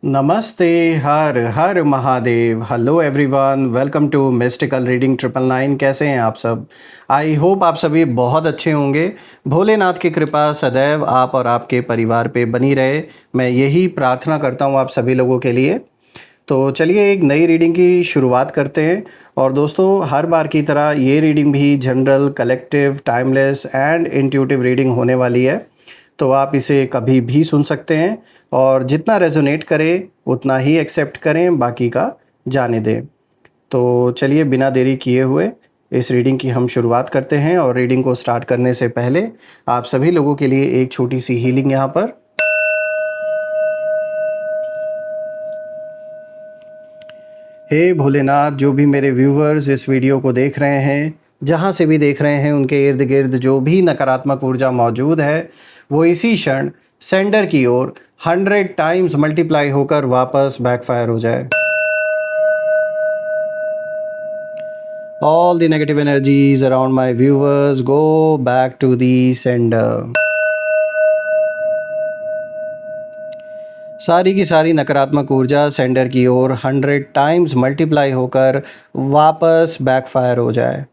नमस्ते। हर हर Mahadev. Hello everyone, welcome to mystical reading 999। कैसे हैं आप सब? आई होप आप सभी बहुत अच्छे होंगे। भोलेनाथ की कृपा सदैव आप और आपके परिवार पे बनी रहे, मैं यही प्रार्थना करता हूँ आप सभी लोगों के लिए। तो चलिए एक नई रीडिंग की शुरुआत करते हैं। और दोस्तों, हर बार की तरह ये रीडिंग भी general, collective, timeless and intuitive reading होने वाली है। तो आप इसे कभी भी सुन सकते हैं और जितना रेजोनेट करे उतना ही एक्सेप्ट करें, बाकी का जाने दें। तो चलिए बिना देरी किए हुए इस रीडिंग की हम शुरुआत करते हैं। और रीडिंग को स्टार्ट करने से पहले आप सभी लोगों के लिए एक छोटी सी हीलिंग यहाँ पर। हे भोलेनाथ, जो भी मेरे व्यूवर्स इस वीडियो को देख रहे हैं, जहाँ से भी देख रहे हैं, उनके इर्द गिर्द जो भी नकारात्मक ऊर्जा मौजूद है वो इसी क्षण सेंडर की ओर 100 टाइम्स मल्टीप्लाई होकर वापस बैकफायर हो जाए। All the negative energies around my viewers go back to the sender. सारी की सारी नकारात्मक ऊर्जा सेंडर की ओर 100 टाइम्स मल्टीप्लाई होकर वापस बैकफायर हो जाए।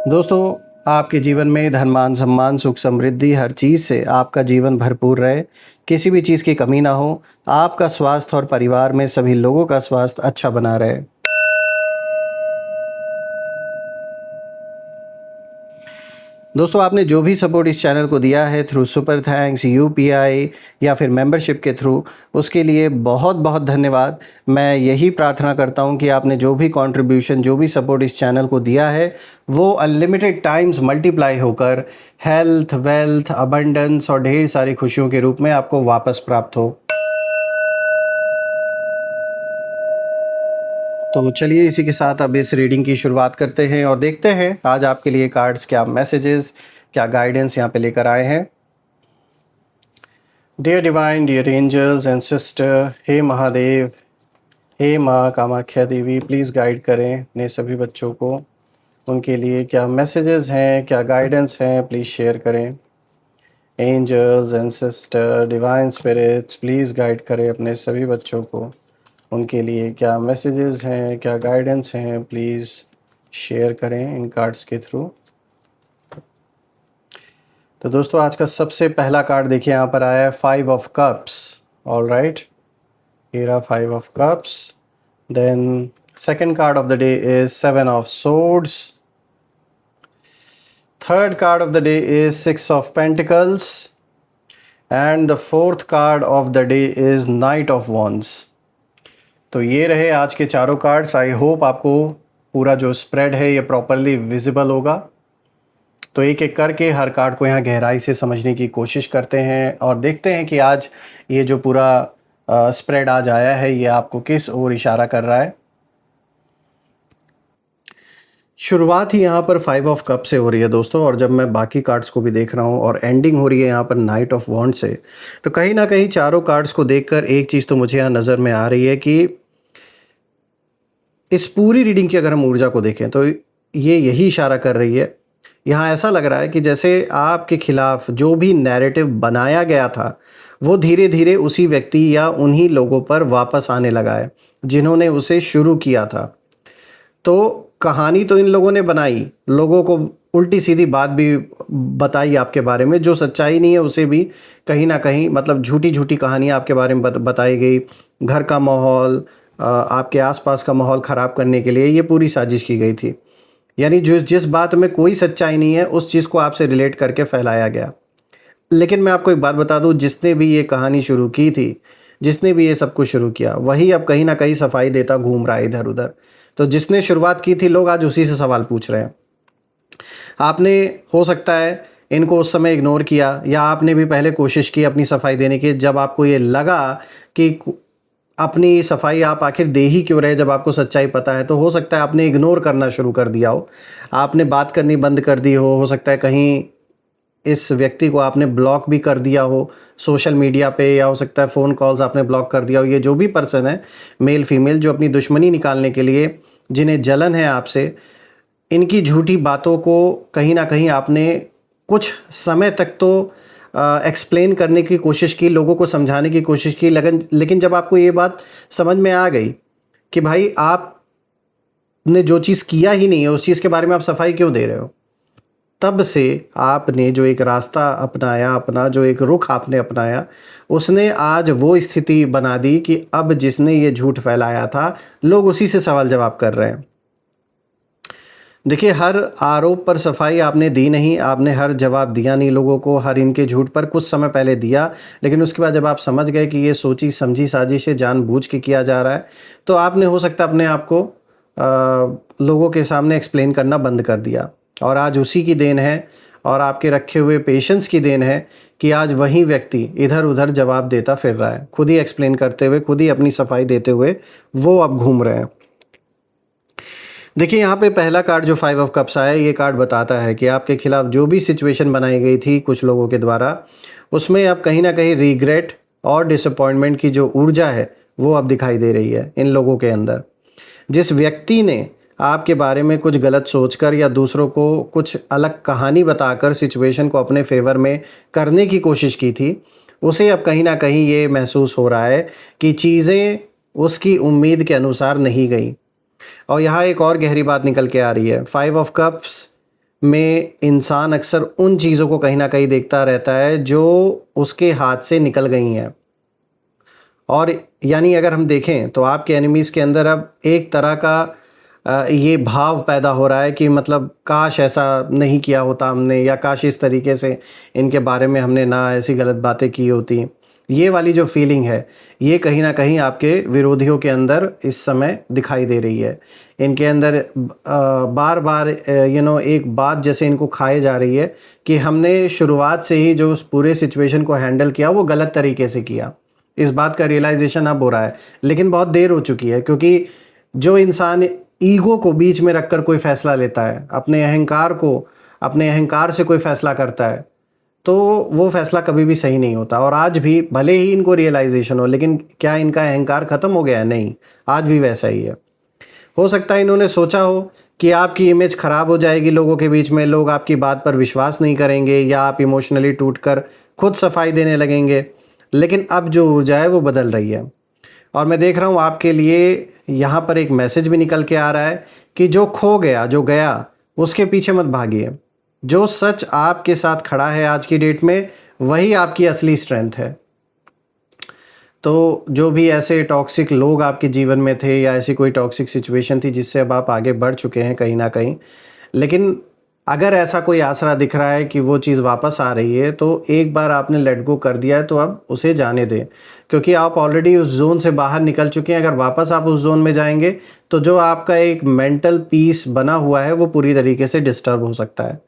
दोस्तों, आपके जीवन में धन मान सम्मान सुख समृद्धि हर चीज़ से आपका जीवन भरपूर रहे, किसी भी चीज़ की कमी ना हो, आपका स्वास्थ्य और परिवार में सभी लोगों का स्वास्थ्य अच्छा बना रहे। दोस्तों, आपने जो भी सपोर्ट इस चैनल को दिया है थ्रू सुपर थैंक्स, यूपीआई या फिर मेंबरशिप के थ्रू, उसके लिए बहुत बहुत धन्यवाद। मैं यही प्रार्थना करता हूं कि आपने जो भी कंट्रीब्यूशन, जो भी सपोर्ट इस चैनल को दिया है वो अनलिमिटेड टाइम्स मल्टीप्लाई होकर हेल्थ, वेल्थ, अबंडेंस और ढेर सारी खुशियों के रूप में आपको वापस प्राप्त हो। तो चलिए इसी के साथ अब इस रीडिंग की शुरुआत करते हैं और देखते हैं आज आपके लिए कार्ड्स क्या मैसेजेस, क्या गाइडेंस यहाँ पे लेकर आए हैं। Dear divine, dear angels and sister, हे महादेव, हे माँ कामाख्या देवी, प्लीज़ गाइड करें अपने सभी बच्चों को। उनके लिए क्या मैसेजेस हैं, क्या गाइडेंस हैं, प्लीज़ शेयर करें। Angels and sister, divine spirits, please guide करें अपने सभी बच्चों को। उनके लिए क्या मैसेजेस हैं, क्या गाइडेंस हैं, प्लीज़ शेयर करें इन कार्ड्स के थ्रू। तो दोस्तों, आज का सबसे पहला कार्ड देखिए यहाँ पर आया है 5 of cups. All right, here 5 of cups. Then second card of the day is 7 of swords. Third card of the day is 6 of pentacles. And the fourth card of the day is Knight of Wands. तो ये रहे आज के चारों cards. I hope आपको पूरा जो spread है ये प्रॉपरली विजिबल होगा। तो एक एक करके हर कार्ड को यहाँ गहराई से समझने की कोशिश करते हैं और देखते हैं कि आज ये जो पूरा स्प्रेड आज आया है ये आपको किस ओर इशारा कर रहा है। शुरुआत ही यहाँ पर 5 ऑफ कप से हो रही है दोस्तों, और जब मैं बाकी कार्ड्स को भी देख रहा हूँ और एंडिंग हो रही है यहाँ पर नाइट ऑफ वॉन्ड से, तो कहीं ना कहीं चारों कार्ड्स को देखकर एक चीज़ तो मुझे यहाँ नज़र में आ रही है कि इस पूरी रीडिंग की अगर हम ऊर्जा को देखें तो ये यही इशारा कर रही है। यहाँ ऐसा लग रहा है कि जैसे आपके खिलाफ जो भी नैरेटिव बनाया गया था वो धीरे धीरे उसी व्यक्ति या उन्हीं लोगों पर वापस आने लगा है जिन्होंने उसे शुरू किया था। तो कहानी तो इन लोगों ने बनाई, लोगों को उल्टी सीधी बात भी बताई आपके बारे में, जो सच्चाई नहीं है उसे भी कहीं ना कहीं मतलब झूठी झूठी कहानियाँ आपके बारे में बताई गई। घर का माहौल, आपके आसपास का माहौल ख़राब करने के लिए ये पूरी साजिश की गई थी। यानी जो जिस बात में कोई सच्चाई नहीं है उस चीज़ को आपसे रिलेट करके फैलाया गया। लेकिन मैं आपको एक बात बता दूं, जिसने भी ये कहानी शुरू की थी, जिसने भी ये सब कुछ शुरू किया, वही अब कहीं ना कहीं सफाई देता घूम रहा है इधर उधर। तो जिसने शुरुआत की थी, लोग आज उसी से सवाल पूछ रहे हैं। आपने हो सकता है इनको उस समय इग्नोर किया, या आपने भी पहले कोशिश की अपनी सफाई देने की। जब आपको ये लगा कि अपनी सफाई आप आखिर दे ही क्यों रहे जब आपको सच्चाई पता है, तो हो सकता है आपने इग्नोर करना शुरू कर दिया हो, आपने बात करनी बंद कर दी हो सकता है कहीं इस व्यक्ति को आपने ब्लॉक भी कर दिया हो सोशल मीडिया पे, या हो सकता है फ़ोन कॉल्स आपने ब्लॉक कर दिया हो। ये जो भी पर्सन है, मेल फीमेल, जो अपनी दुश्मनी निकालने के लिए, जिन्हें जलन है आपसे, इनकी झूठी बातों को कहीं ना कहीं आपने कुछ समय तक तो एक्सप्लेन करने की कोशिश की, लोगों को समझाने की कोशिश की, लेकिन जब आपको ये बात समझ में आ गई कि भाई आपने जो चीज़ किया ही नहीं है उस चीज़ के बारे में आप सफाई क्यों दे रहे हो, तब से आपने जो एक रास्ता अपनाया, अपना जो एक रुख आपने अपनाया, उसने आज वो स्थिति बना दी कि अब जिसने ये झूठ फैलाया था, लोग उसी से सवाल जवाब कर रहे हैं। देखिए, हर आरोप पर सफाई आपने दी नहीं, आपने हर जवाब दिया नहीं लोगों को, हर इनके झूठ पर कुछ समय पहले दिया, लेकिन उसके बाद जब आप समझ गए कि ये सोची समझी साजिश है, जानबूझ के किया जा रहा है, तो आपने हो सकता है अपने आप को लोगों के सामने एक्सप्लेन करना बंद कर दिया। और आज उसी की देन है और आपके रखे हुए पेशेंस की देन है कि आज वही व्यक्ति इधर उधर जवाब देता फिर रहा है, खुद ही एक्सप्लेन करते हुए, खुद ही अपनी सफाई देते हुए वो अब घूम रहे हैं। देखिए, यहाँ पे पहला कार्ड जो 5 ऑफ कप्स आया है, ये कार्ड बताता है कि आपके खिलाफ जो भी सिचुएशन बनाई गई थी कुछ लोगों के द्वारा, उसमें अब कहीं ना कहीं रिग्रेट और डिसअपॉइंटमेंट की जो ऊर्जा है वो अब दिखाई दे रही है इन लोगों के अंदर। जिस व्यक्ति ने आपके बारे में कुछ गलत सोचकर या दूसरों को कुछ अलग कहानी बताकर सिचुएशन को अपने फेवर में करने की कोशिश की थी, उसे अब कहीं ना कहीं ये महसूस हो रहा है कि चीज़ें उसकी उम्मीद के अनुसार नहीं गई। और यहाँ एक और गहरी बात निकल के आ रही है। 5 ऑफ कप्स में इंसान अक्सर उन चीज़ों को कहीं ना कहीं देखता रहता है जो उसके हाथ से निकल गई हैं। और यानी अगर हम देखें तो आपके एनिमीज़ के अंदर अब एक तरह का ये भाव पैदा हो रहा है कि मतलब काश ऐसा नहीं किया होता हमने, या काश इस तरीके से इनके बारे में हमने ना ऐसी गलत बातें की होती। ये वाली जो फीलिंग है ये कहीं ना कहीं आपके विरोधियों के अंदर इस समय दिखाई दे रही है। इनके अंदर बार बार एक बात जैसे इनको खाए जा रही है कि हमने शुरुआत से ही जो उस पूरे सिचुएशन को हैंडल किया वो गलत तरीके से किया। इस बात का रियलाइजेशन अब हो रहा है, लेकिन बहुत देर हो चुकी है, क्योंकि जो इंसान ईगो को बीच में रखकर कोई फैसला लेता है, अपने अहंकार से कोई फैसला करता है, तो वो फैसला कभी भी सही नहीं होता। और आज भी भले ही इनको रियलाइजेशन हो, लेकिन क्या इनका अहंकार ख़त्म हो गया है? नहीं, आज भी वैसा ही है। हो सकता है इन्होंने सोचा हो कि आपकी इमेज ख़राब हो जाएगी लोगों के बीच में, लोग आपकी बात पर विश्वास नहीं करेंगे, या आप इमोशनली टूटकर खुद सफाई देने लगेंगे। लेकिन अब जो ऊर्जा है वो बदल रही है, और मैं देख रहा हूँ आपके लिए यहाँ पर एक मैसेज भी निकल के आ रहा है कि जो खो गया, जो गया, उसके पीछे मत भागिए। जो सच आपके साथ खड़ा है आज की डेट में, वही आपकी असली स्ट्रेंथ है। तो जो भी ऐसे टॉक्सिक लोग आपके जीवन में थे, या ऐसी कोई टॉक्सिक सिचुएशन थी जिससे अब आप आगे बढ़ चुके हैं कहीं ना कहीं, लेकिन अगर ऐसा कोई आसरा दिख रहा है कि वो चीज़ वापस आ रही है, तो एक बार आपने लेट गो कर दिया है तो अब उसे जाने दें, क्योंकि आप ऑलरेडी उस जोन से बाहर निकल चुके हैं। अगर वापस आप उस जोन में जाएंगे तो जो आपका एक मेंटल पीस बना हुआ है वो पूरी तरीके से डिस्टर्ब हो सकता है।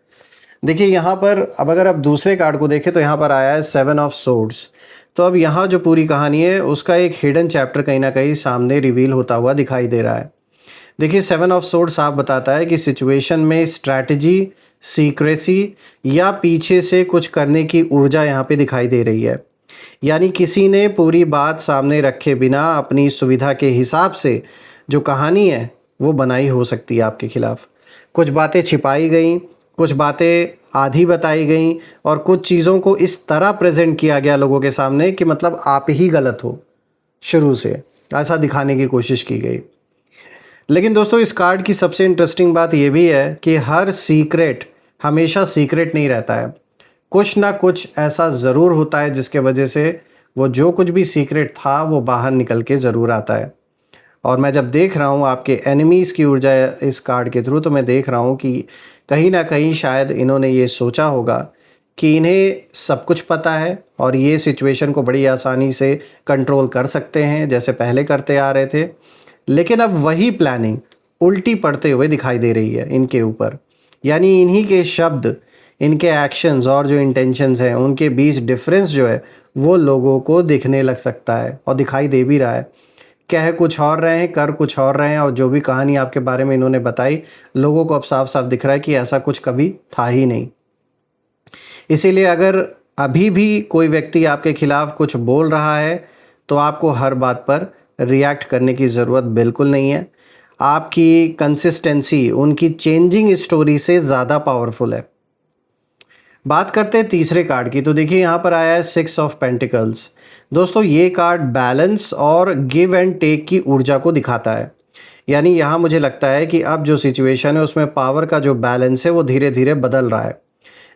देखिए, यहाँ पर अब अगर आप दूसरे कार्ड को देखें तो यहाँ पर आया है 7 ऑफ सोर्ड्स। तो अब यहाँ जो पूरी कहानी है उसका एक हिडन चैप्टर कहीं ना कहीं सामने रिवील होता हुआ दिखाई दे रहा है। देखिए, 7 ऑफ सोर्ड्स साफ बताता है कि सिचुएशन में स्ट्रैटेजी, सीक्रेसी या पीछे से कुछ करने की ऊर्जा यहाँ पे दिखाई दे रही है। यानी किसी ने पूरी बात सामने रखे बिना अपनी सुविधा के हिसाब से जो कहानी है वो बनाई हो सकती है आपके खिलाफ। कुछ बातें छिपाई गई, कुछ बातें आधी बताई गई, और कुछ चीज़ों को इस तरह प्रेजेंट किया गया लोगों के सामने कि मतलब आप ही गलत हो, शुरू से ऐसा दिखाने की कोशिश की गई। लेकिन दोस्तों, इस कार्ड की सबसे इंटरेस्टिंग बात यह भी है कि हर सीक्रेट हमेशा सीक्रेट नहीं रहता है। कुछ ना कुछ ऐसा ज़रूर होता है जिसके वजह से वो जो कुछ भी सीक्रेट था वो बाहर निकल के ज़रूर आता है। और मैं जब देख रहा हूँ आपके एनिमीज़ की ऊर्जा इस कार्ड के थ्रू, तो मैं देख रहा हूँ कि कहीं ना कहीं शायद इन्होंने ये सोचा होगा कि इन्हें सब कुछ पता है और ये सिचुएशन को बड़ी आसानी से कंट्रोल कर सकते हैं जैसे पहले करते आ रहे थे। लेकिन अब वही प्लानिंग उल्टी पड़ते हुए दिखाई दे रही है इनके ऊपर। यानी इन्हीं के शब्द, इनके एक्शंस और जो इंटेंशंस हैं उनके बीच डिफरेंस जो है वो लोगों को दिखने लग सकता है, और दिखाई दे भी रहा है। कह कुछ और रहे हैं, कर कुछ और रहे हैं, और जो भी कहानी आपके बारे में इन्होंने बताई, लोगों को अब साफ साफ दिख रहा है कि ऐसा कुछ कभी था ही नहीं। इसीलिए अगर अभी भी कोई व्यक्ति आपके खिलाफ कुछ बोल रहा है तो आपको हर बात पर रिएक्ट करने की ज़रूरत बिल्कुल नहीं है। आपकी कंसिस्टेंसी उनकी चेंजिंग स्टोरी से ज़्यादा पावरफुल है। बात करते हैं तीसरे कार्ड की। तो देखिए यहाँ पर आया है 6 ऑफ पेंटिकल्स। दोस्तों ये कार्ड बैलेंस और गिव एंड टेक की ऊर्जा को दिखाता है। यानी यहाँ मुझे लगता है कि अब जो सिचुएशन है उसमें पावर का जो बैलेंस है वो धीरे धीरे बदल रहा है।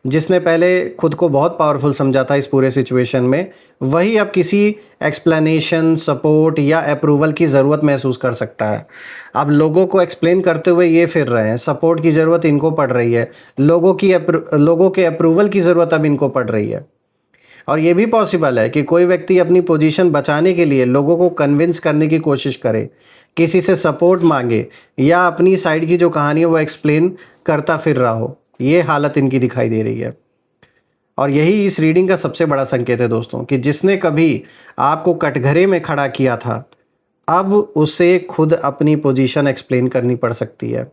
जिसने पहले खुद को बहुत पावरफुल समझा था इस पूरे सिचुएशन में, वही अब किसी एक्सप्लेनेशन, सपोर्ट या अप्रूवल की ज़रूरत महसूस कर सकता है। अब लोगों को एक्सप्लेन करते हुए ये फिर रहे हैं, सपोर्ट की ज़रूरत इनको पड़ रही है, लोगों के अप्रूवल की ज़रूरत अब इनको पड़ रही है। और ये भी पॉसिबल है कि कोई व्यक्ति अपनी पोजीशन बचाने के लिए लोगों को कन्विंस करने की कोशिश करे, किसी से सपोर्ट मांगे या अपनी साइड की जो कहानी है वो एक्सप्लेन करता फिर रहा हो। ये हालत इनकी दिखाई दे रही है। और यही इस रीडिंग का सबसे बड़ा संकेत है दोस्तों, कि जिसने कभी आपको कटघरे में खड़ा किया था, अब उसे खुद अपनी पोजीशन एक्सप्लेन करनी पड़ सकती है।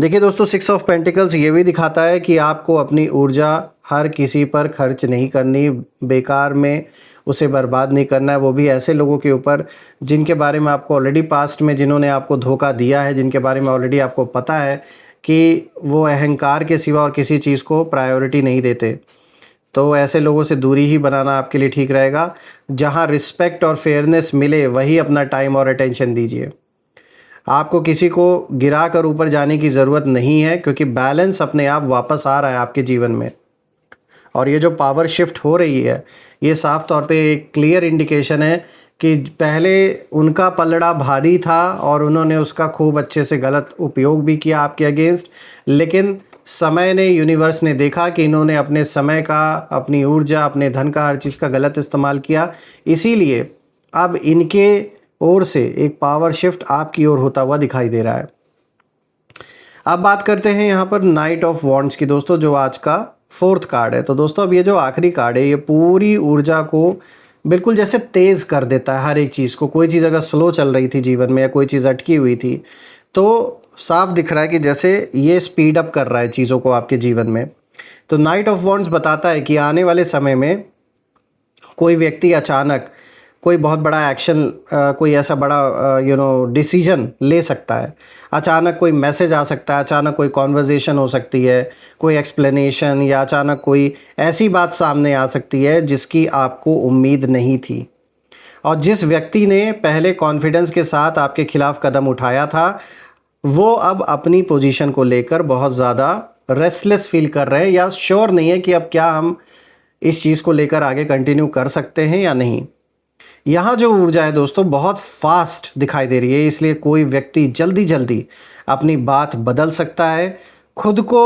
देखिए दोस्तों, 6 ऑफ पेंटिकल्स ये भी दिखाता है कि आपको अपनी ऊर्जा हर किसी पर खर्च नहीं करनी, बेकार में उसे बर्बाद नहीं करना है, वो भी ऐसे लोगों के ऊपर जिनके बारे में आपको ऑलरेडी पास्ट में जिन्होंने आपको धोखा दिया है, जिनके बारे में ऑलरेडी आपको पता है कि वो अहंकार के सिवा और किसी चीज़ को प्रायोरिटी नहीं देते। तो ऐसे लोगों से दूरी ही बनाना आपके लिए ठीक रहेगा। जहाँ रिस्पेक्ट और फेयरनेस मिले वही अपना टाइम और अटेंशन दीजिए। आपको किसी को गिरा कर ऊपर जाने की ज़रूरत नहीं है, क्योंकि बैलेंस अपने आप वापस आ रहा है आपके जीवन में। और ये जो पावर शिफ्ट हो रही है, ये साफ तौर पे एक क्लियर इंडिकेशन है कि पहले उनका पलड़ा भारी था और उन्होंने उसका खूब अच्छे से गलत उपयोग भी किया आपके अगेंस्ट, लेकिन समय ने, यूनिवर्स ने देखा कि इन्होंने अपने समय का, अपनी ऊर्जा, अपने धन का, हर चीज़ का गलत इस्तेमाल किया। इसीलिए अब इनके ओर से एक पावर शिफ्ट आपकी ओर होता हुआ दिखाई दे रहा है। अब बात करते हैं यहाँ पर नाइट ऑफ वॉन्ड्स की दोस्तों, जो आज का 4th कार्ड है। तो दोस्तों अब ये जो आखिरी कार्ड है, ये पूरी ऊर्जा को बिल्कुल जैसे तेज़ कर देता है। हर एक चीज़ को, कोई चीज़ अगर स्लो चल रही थी जीवन में या कोई चीज़ अटकी हुई थी, तो साफ दिख रहा है कि जैसे ये स्पीड अप कर रहा है चीज़ों को आपके जीवन में। तो नाइट ऑफ वॉन्ड्स बताता है कि आने वाले समय में कोई व्यक्ति अचानक कोई बहुत बड़ा एक्शन, कोई ऐसा बड़ा डिसीजन ले सकता है। अचानक कोई मैसेज आ सकता है, अचानक कोई कॉन्वर्जेसन हो सकती है, कोई एक्सप्लेनेशन, या अचानक कोई ऐसी बात सामने आ सकती है जिसकी आपको उम्मीद नहीं थी। और जिस व्यक्ति ने पहले कॉन्फिडेंस के साथ आपके खिलाफ कदम उठाया था, वो अब अपनी पोजीशन को लेकर बहुत ज़्यादा रेस्टलेस फील कर रहे हैं, या श्योर नहीं है कि अब क्या हम इस चीज़ को लेकर आगे कंटिन्यू कर सकते हैं या नहीं। यहाँ जो ऊर्जा है दोस्तों बहुत फास्ट दिखाई दे रही है, इसलिए कोई व्यक्ति जल्दी जल्दी अपनी बात बदल सकता है, खुद को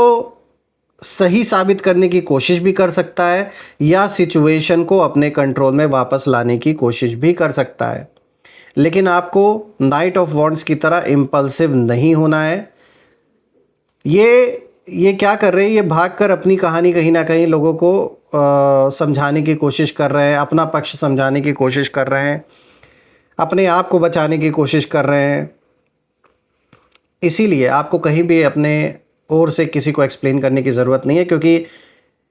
सही साबित करने की कोशिश भी कर सकता है, या सिचुएशन को अपने कंट्रोल में वापस लाने की कोशिश भी कर सकता है। लेकिन आपको नाइट ऑफ वॉन्ड्स की तरह इम्पल्सिव नहीं होना है। ये क्या कर रहे हैं, ये भागकर अपनी कहानी कहीं ना कहीं लोगों को समझाने की कोशिश कर रहे हैं, अपना पक्ष समझाने की कोशिश कर रहे हैं, अपने आप को बचाने की कोशिश कर रहे हैं। इसीलिए आपको कहीं भी अपने ओर से किसी को एक्सप्लेन करने की ज़रूरत नहीं है, क्योंकि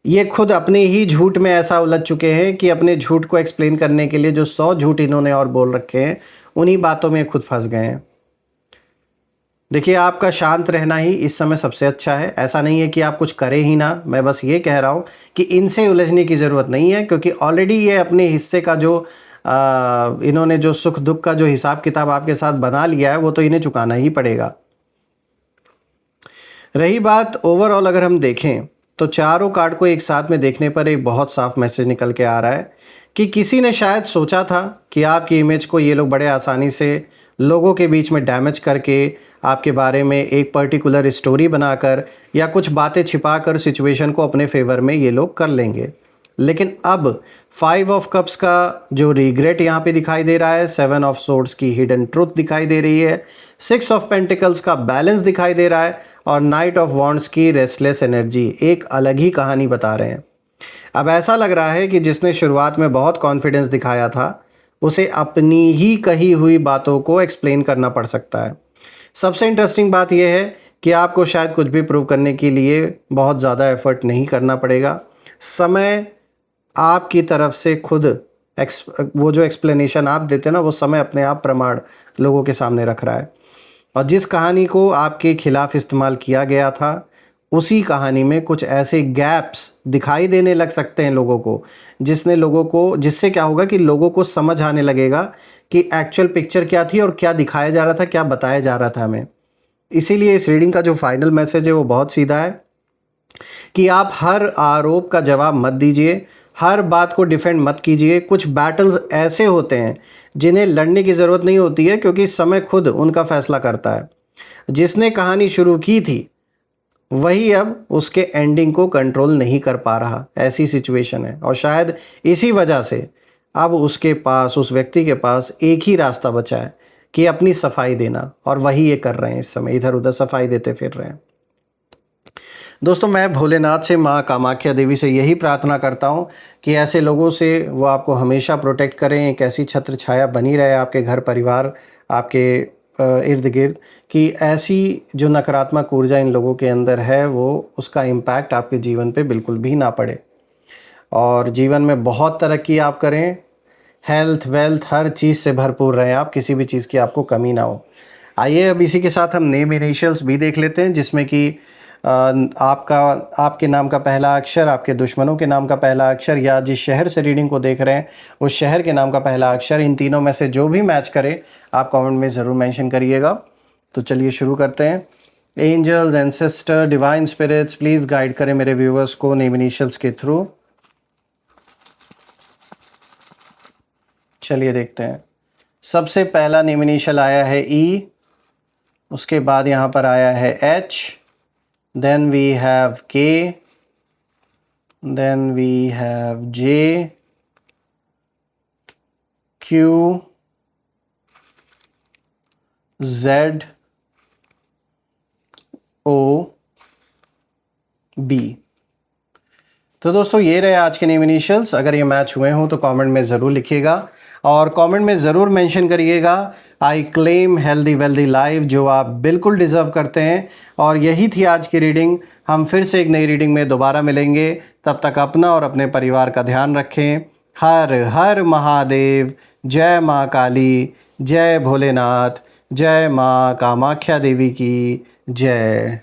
ये खुद अपने ही झूठ में ऐसा उलझ चुके हैं कि अपने झूठ को एक्सप्लेन करने के लिए जो 100 झूठ इन्होंने और बोल रखे हैं, उन्हीं बातों में खुद फंस गए हैं। देखिए, आपका शांत रहना ही इस समय सबसे अच्छा है। ऐसा नहीं है कि आप कुछ करें ही ना, मैं बस ये कह रहा हूँ कि इनसे उलझने की ज़रूरत नहीं है, क्योंकि ऑलरेडी ये अपने हिस्से का जो इन्होंने जो सुख दुख का जो हिसाब किताब आपके साथ बना लिया है, वो तो इन्हें चुकाना ही पड़ेगा। रही बात ओवरऑल, अगर हम देखें तो चारों कार्ड को एक साथ में देखने पर एक बहुत साफ मैसेज निकल के आ रहा है कि किसी ने शायद सोचा था कि आपकी इमेज को ये लोग बड़े आसानी से लोगों के बीच में डैमेज करके आपके बारे में एक पर्टिकुलर स्टोरी बनाकर या कुछ बातें छिपाकर सिचुएशन को अपने फेवर में ये लोग कर लेंगे। लेकिन अब 5 ऑफ कप्स का जो रिग्रेट यहाँ पे दिखाई दे रहा है, 7 ऑफ सोर्ड्स की हिडन ट्रुथ दिखाई दे रही है, 6 ऑफ पेंटिकल्स का बैलेंस दिखाई दे रहा है, और नाइट ऑफ वॉन्ड्स की रेस्टलेस एनर्जी एक अलग ही कहानी बता रहे हैं। अब ऐसा लग रहा है कि जिसने शुरुआत में बहुत कॉन्फिडेंस दिखाया था, उसे अपनी ही कही हुई बातों को एक्सप्लेन करना पड़ सकता है। सबसे इंटरेस्टिंग बात यह है कि आपको शायद कुछ भी प्रूव करने के लिए बहुत ज़्यादा एफर्ट नहीं करना पड़ेगा। समय आपकी तरफ से खुद वो जो एक्सप्लेनेशन आप देते हैं ना, वो समय अपने आप प्रमाण लोगों के सामने रख रहा है। और जिस कहानी को आपके खिलाफ इस्तेमाल किया गया था, उसी कहानी में कुछ ऐसे गैप्स दिखाई देने लग सकते हैं लोगों को, जिससे क्या होगा कि लोगों को समझ आने लगेगा कि एक्चुअल पिक्चर क्या थी और क्या दिखाया जा रहा था, क्या बताया जा रहा था हमें। इसीलिए इस रीडिंग का जो फाइनल मैसेज है वो बहुत सीधा है कि आप हर आरोप का जवाब मत दीजिए, हर बात को डिफेंड मत कीजिए। कुछ बैटल्स ऐसे होते हैं जिन्हें लड़ने की ज़रूरत नहीं होती है, क्योंकि समय खुद उनका फैसला करता है। जिसने कहानी शुरू की थी वही अब उसके एंडिंग को कंट्रोल नहीं कर पा रहा, ऐसी सिचुएशन है। और शायद इसी वजह से अब उसके पास, उस व्यक्ति के पास एक ही रास्ता बचा है कि अपनी सफाई देना, और वही ये कर रहे हैं इस समय, इधर उधर सफाई देते फिर रहे हैं। दोस्तों, मैं भोलेनाथ से, माँ कामाख्या देवी से यही प्रार्थना करता हूँ कि ऐसे लोगों से वो आपको हमेशा प्रोटेक्ट करें, एक ऐसी छत्र छाया बनी रहे आपके घर परिवार, आपके इर्द गिर्द, कि ऐसी जो नकारात्मक ऊर्जा इन लोगों के अंदर है वो, उसका इम्पैक्ट आपके जीवन पे बिल्कुल भी ना पड़े, और जीवन में बहुत तरक्की आप करें, हेल्थ वेल्थ हर चीज़ से भरपूर रहें आप, किसी भी चीज़ की आपको कमी ना हो। आइए अब इसी के साथ हम नेम इनिशियल्स भी देख लेते हैं, जिसमें कि आपके नाम का पहला अक्षर, आपके दुश्मनों के नाम का पहला अक्षर, या जिस शहर से रीडिंग को देख रहे हैं उस शहर के नाम का पहला अक्षर, इन तीनों में से जो भी मैच करे आप कमेंट में ज़रूर मेंशन करिएगा। तो चलिए शुरू करते हैं। Angels, ancestor, divine spirits, please guide करें मेरे व्यूवर्स को नेम इनिशियल्स के थ्रू। चलिए देखते हैं। सबसे पहला नेम इनिशियल आया है ई, उसके बाद यहाँ पर आया है H, then we have K, then we have J, Q, Z, O, B। तो दोस्तों ये रहे आज के नेम इनिशियल्स। अगर ये मैच हुए हों तो कमेंट में ज़रूर लिखिएगा, और कमेंट में ज़रूर मेंशन करिएगा I claim healthy wealthy life, जो आप बिल्कुल डिज़र्व करते हैं। और यही थी आज की रीडिंग। हम फिर से एक नई रीडिंग में दोबारा मिलेंगे। तब तक अपना और अपने परिवार का ध्यान रखें। हर हर महादेव। जय माँ काली, जय भोलेनाथ, जय माँ कामाख्या देवी की जय।